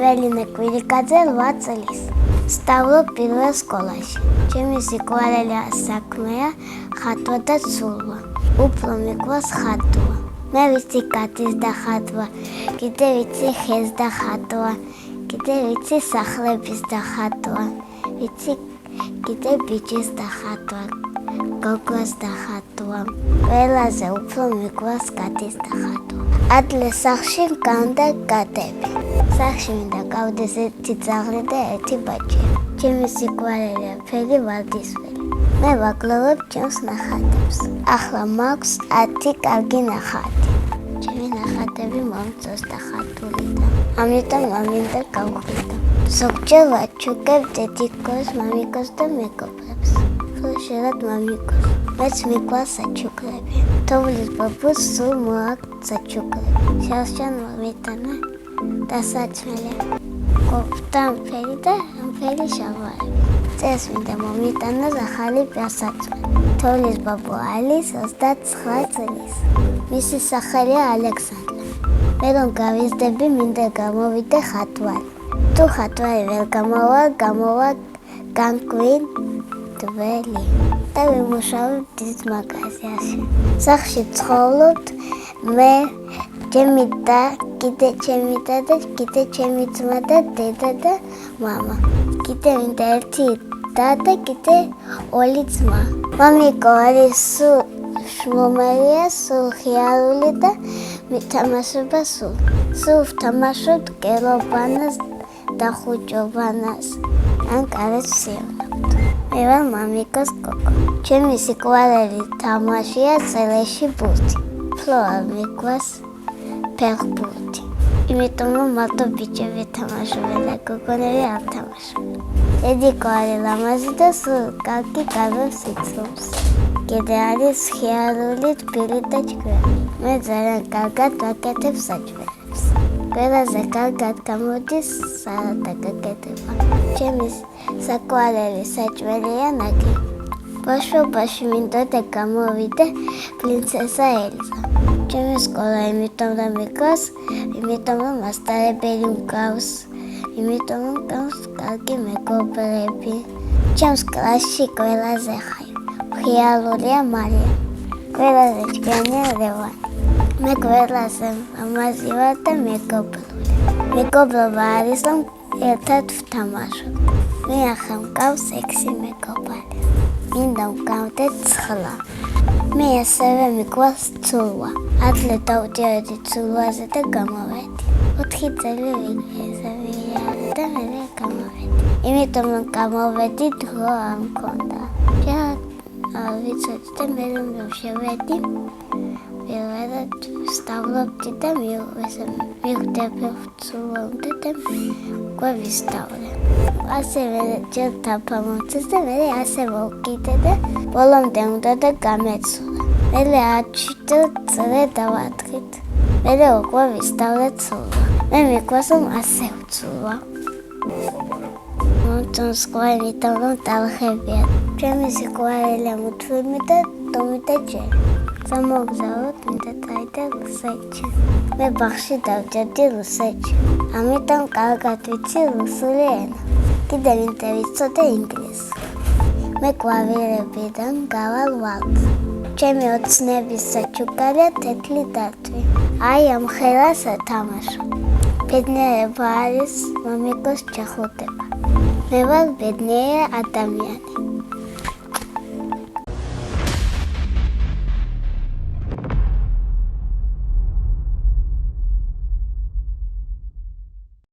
ეველინე კვირიკაძე 8 წლის. სწავლობ პირველ სკოლაში. ჩემი სიყვარული საქმეა ხატვა და ცურვა. უფრო მიყვარს ხატვა. მე ვიცი კატის და ხატვა, კიდე ვიცი ხეს და ხატვა, კიდე ვიცი სახლების და ხატვა, ვიცი კიდე ბიჭის და ხატვა, გოგოს და ხატვა. ყველაზე უფრო მიყვარს კატის და ხატვა. ადლე სახლში მგავდა კატები. სახლში მინდა გავდეს ერთი ძაღლი და ერთი ბაჭია. ჩემი სიყვარულია ფერი ვარდისფერი. მე ვაგლოვებ ჩემს ნახატებს. ახლა მაქვს 10 კარგი ნახატი. ჩემი ნახატები მომწონს და ხატულიდან. ამიტომ ამინდა გავხდიდა. ზოგჯერ ვაჩუქებ დედიკოს, მამიკოს და მეგობრებს. ხშირად მამიკოს. მეც მიყვარს საჩუქრები. თოვლის ბაბუს სულ მოაქვს საჩუქრები. შავშან მომიტანა და საჭმელი. კოფტა ფერი და ფერი შავარი. წეს მინდა მომიტანოს ახალი პასაჭმელი. თოვლის ბაბუ ალის 29 წლის. მისი სახელია ალექსანდრა. მე რომ გავიზრდები მინდა გამოვიდე ხატვარი. თუ ხატვარი ვერ გამოვა განკვინ დველი და ვიმუშავებ დიდ მაღაზიაში. სახლში ცხოვრობთ მე, ჩემი და კიდე ჩემი და კიდე ჩემი ძმა და დედა და მამა. კიდე მინდა ერთი და კიდე 2 ძმა. მამიკო არის შრომელია, სულ ხიარული და მითამაშება სულ. სულ ვთამაშობთ კერობანას და ხუჭობანას. ან კარებს ვსიამოვნებთ. მე ვარ მამიკოს გოგო. ჩემი სიყვარული თამაშია წელეში ბურთი. ფლოა მიყვარს ფეხბურთი. იმიტომ რომ მარტო ბიჭები თამაშობენ და გოგონები არ თამაშობენ. დედიკო არის ლამაზი და სულ კარგი კარებს იცნობს. კიდე არის ხიარული თბილი და ჭკვიანი. მე ძალიან კარგად ვაკეთებ საჭმელებს. ყველაზე კარგად გამოდის სალატა გაკეთება. ჩემი საყვარელი საჭმელია ნაგი. ბავშვობაში მინდოდა გამოვიდე პრინცესა ელზა. ჩემი სკოლა იმიტომ რომ მიყვარს, იმიტომ რომ მასწავლებელი მგავს, იმიტომ რომ მგავს კარგი მეგობრები. ჩემს კლასში ყველაზე ხიალურია მარია. ყველაზე ჭკვიანია ლევანი. მე ყველაზე ლამაზი ვარ და მეგობრული. მეგობრობა არის რომ ერთად ვთამაშობ. მე ახლა მგავს 6 მეგობარი. მინდა ვგავდეთ 9. მე ასევე მიყვარს ცურვა. ადლე დავდიოდი ცურვაზე და გამოვედი. 4 წელი ვიღე და მე გამოვედი. იმიტომ რომ გამოვედი დრო არ მქონდა. ვიცოდი და მე რომ შევედი. პირველად ვსწავლობდი და მივხვდები ცურვამდე და უკვე ვისწავლე. ასევე ჯერ თაფამოწეს და მე ასე მოვკიდე და ბოლომდე უნდა და გამეცურა. მე 10 წრე დავადღით. მე უკვე ვისწავლე ცურვა. მე მიყვარს რომ ასე ვცურვა. მომწონს ყვავილიდან რომ დავხებია. ჩემი სიყვარულია მუთლიმი და ტომი და ჯერი. გამოგზავნოთ მინდა წაიდე რუსეთში. მე ბაღში დავჯერდი რუსეთში. ამიტომ კარგად ვიცი რუსული ენა. კიდე მინდა ვიცოდე ინგლისური. მე ყვავილებიდან გავალ ვალდს. ჩემი ოცნების საჩუქარია თეთრი დათვი. აი ამ ხელას ათამაშო. ბედნიერება არის მამიკოს ჩახუტება. მე ვარ ბედნიერი ადამიანი.